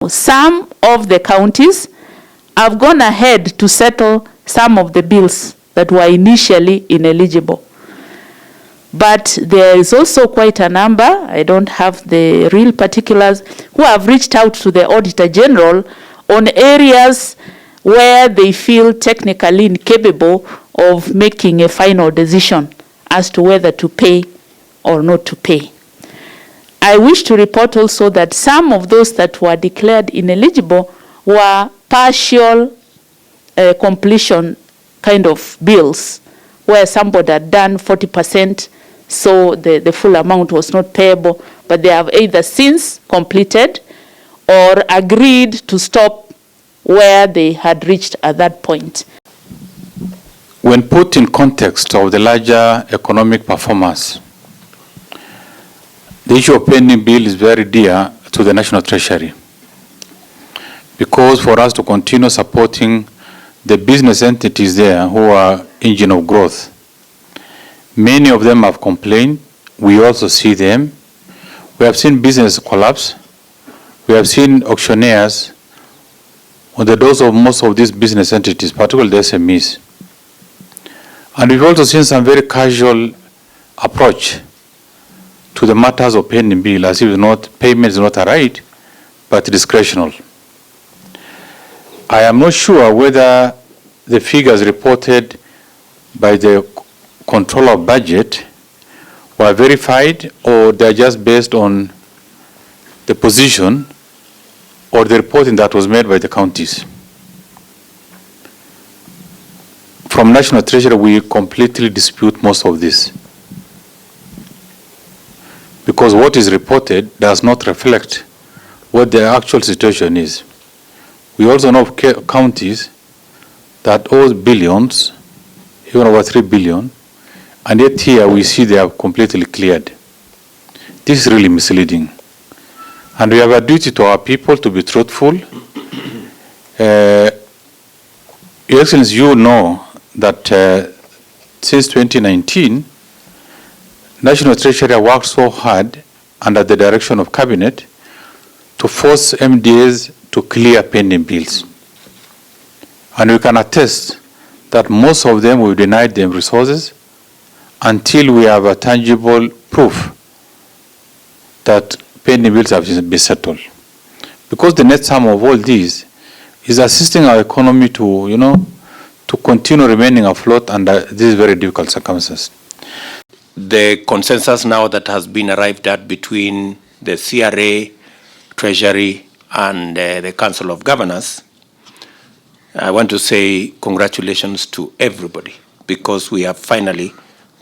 Now, some of the counties have gone ahead to settle some of the bills that were initially ineligible. But there is also quite a number, I don't have the real particulars, who have reached out to the Auditor General on areas where they feel technically incapable of making a final decision as to whether to pay or not to pay. I wish to report also that some of those that were declared ineligible were partial completion kind of bills, where somebody had done 40%, so the full amount was not payable, but they have either since completed or agreed to stop where they had reached at that point. When put in context of the larger economic performance, the issue of pending bill is very dear to the National Treasury, because for us to continue supporting the business entities there who are engine of growth, many of them have complained. We also see them. We have seen business collapse. We have seen auctioneers on the doors of most of these business entities, particularly the SMEs. And we've also seen some very casual approach to the matters of pending bill, as if payment is not a right, but discretional. I am not sure whether the figures reported by the controller of budget were verified, or they're just based on the position or the reporting that was made by the counties. From National Treasury, we completely dispute most of this, because what is reported does not reflect what the actual situation is. We also know of counties that owe billions, even over 3 billion, and yet here we see they are completely cleared. This is really misleading. And we have a duty to our people to be truthful. Your Excellency, you know that since 2019, National Treasury worked so hard under the direction of Cabinet to force MDAs to clear pending bills. And we can attest that most of them we denied them resources until we have a tangible proof that pending bills have been settled. Because the net sum of all these is assisting our economy to, to continue remaining afloat under these very difficult circumstances. The consensus now that has been arrived at between the CRA, Treasury, and the Council of Governors, I want to say congratulations to everybody, because we have finally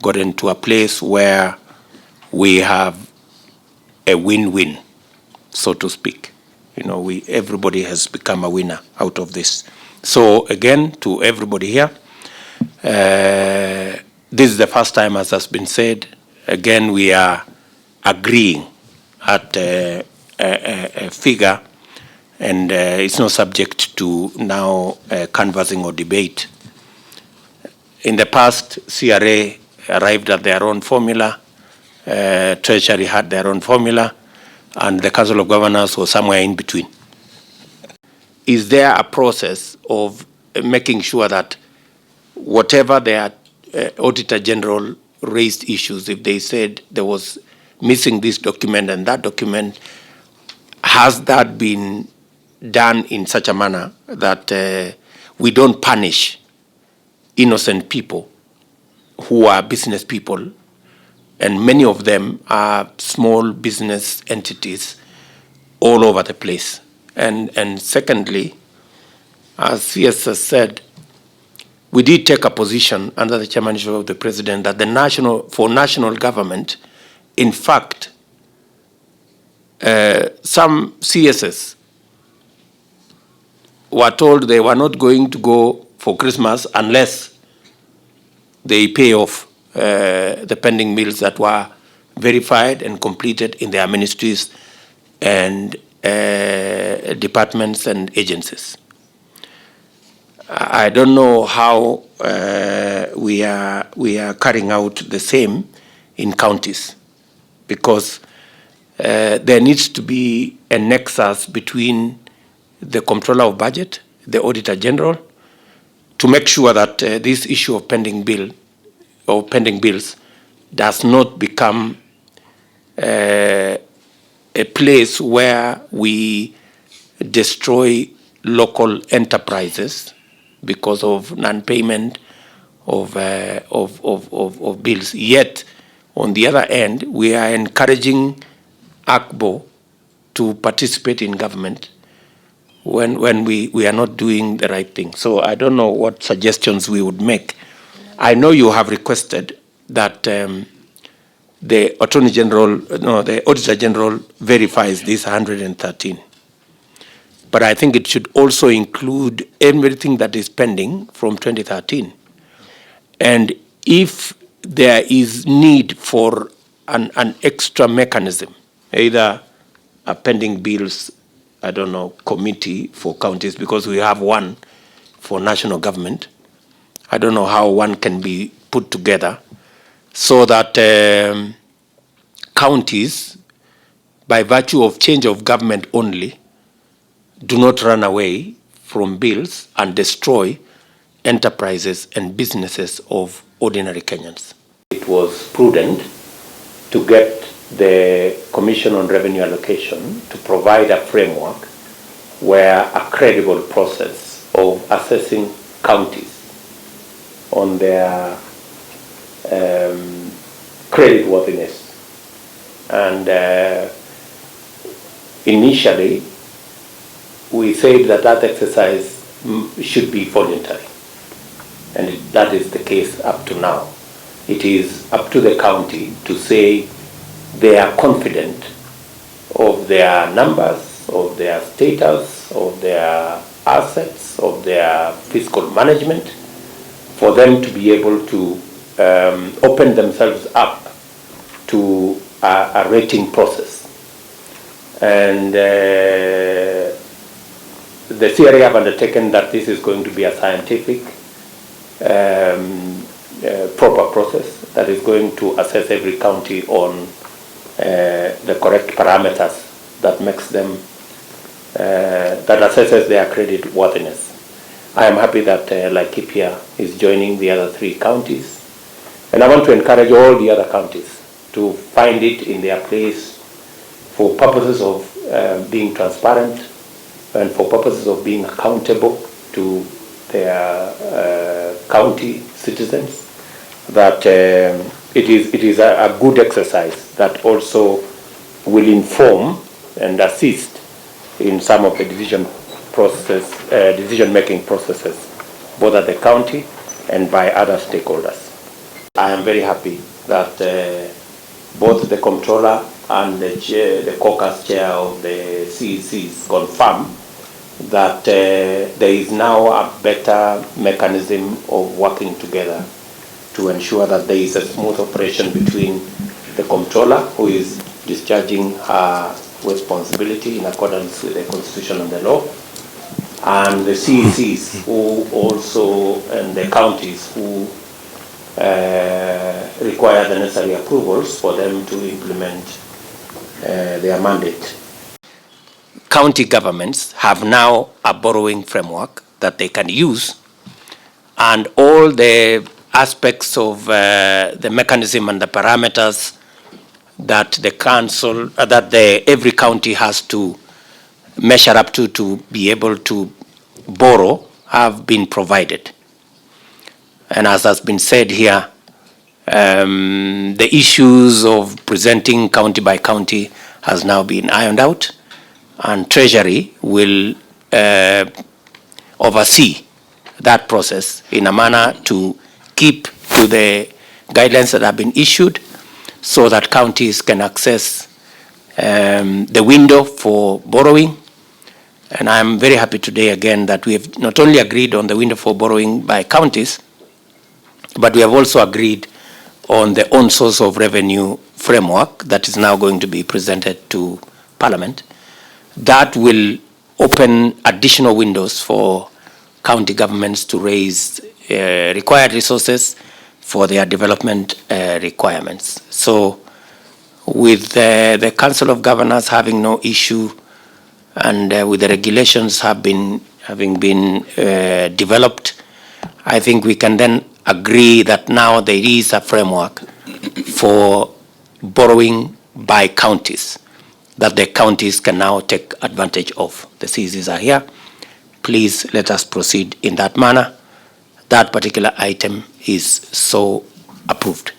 gotten to a place where we have a win-win, so to speak. Everybody has become a winner out of this. So again, to everybody here, this is the first time, as has been said. Again, we are agreeing at a figure, and it's not subject to now canvassing or debate. In the past, CRA arrived at their own formula, Treasury had their own formula, and the Council of Governors was somewhere in between. Is there a process of making sure that whatever their Auditor General raised issues, if they said there was missing this document and that document, has that been done in such a manner that we don't punish innocent people who are business people, and many of them are small business entities all over the place. And secondly, as CS has said, we did take a position under the chairmanship of the President that for national government, in fact, some CSs were told they were not going to go for Christmas unless they pay off the pending bills that were verified and completed in their ministries and departments and agencies. I don't know how we are carrying out the same in counties, because there needs to be a nexus between the Comptroller of Budget, the Auditor General, to make sure that this issue of pending bills does not become a place where we destroy local enterprises because of non-payment of bills. Yet, on the other end, we are encouraging ACBO to participate in government when we are not doing the right thing. So I don't know what suggestions we would make. I know you have requested that the the Auditor General verifies this 113. But I think it should also include everything that is pending from 2013. And if there is need for an extra mechanism, either a pending bills, I don't know, committee for counties, because we have one for national government. I don't know how one can be put together so that counties, by virtue of change of government only, do not run away from bills and destroy enterprises and businesses of ordinary Kenyans. It was prudent to get the Commission on Revenue Allocation to provide a framework where a credible process of assessing counties on their creditworthiness. And initially, we said that that exercise should be voluntary. And that is the case up to now. It is up to the county to say they are confident of their numbers, of their status, of their assets, of their fiscal management, for them to be able to open themselves up to a rating process. And the theory have undertaken that this is going to be a scientific, proper process that is going to assess every county on the correct parameters that makes them, that assesses their credit worthiness. I am happy that Laikipia is joining the other 3 counties, and I want to encourage all the other counties to find it in their place for purposes of being transparent and for purposes of being accountable to their county citizens, that it is a good exercise that also will inform and assist in some of the decision-making processes, both at the county and by other stakeholders. I am very happy that both the Comptroller and the caucus chair of the CECs confirm that there is now a better mechanism of working together to ensure that there is a smooth operation between the Comptroller, who is discharging her responsibility in accordance with the Constitution and the law, and the CECs who also, and the counties who require the necessary approvals for them to implement their mandate. County governments have now a borrowing framework that they can use, and all the aspects of the mechanism and the parameters that the council, every county has to measure up to be able to borrow have been provided. And as has been said here, the issues of presenting county by county has now been ironed out, and Treasury will oversee that process in a manner to keep to the guidelines that have been issued, so that counties can access the window for borrowing. And I'm very happy today again that we have not only agreed on the window for borrowing by counties, but we have also agreed on the own source of revenue framework that is now going to be presented to Parliament. That will open additional windows for county governments to raise required resources for their development requirements. So with the Council of Governors having no issue and with the regulations having been developed, I think we can then agree that now there is a framework for borrowing by counties, that the counties can now take advantage of. The CCs are here. Please let us proceed in that manner. That particular item is so approved.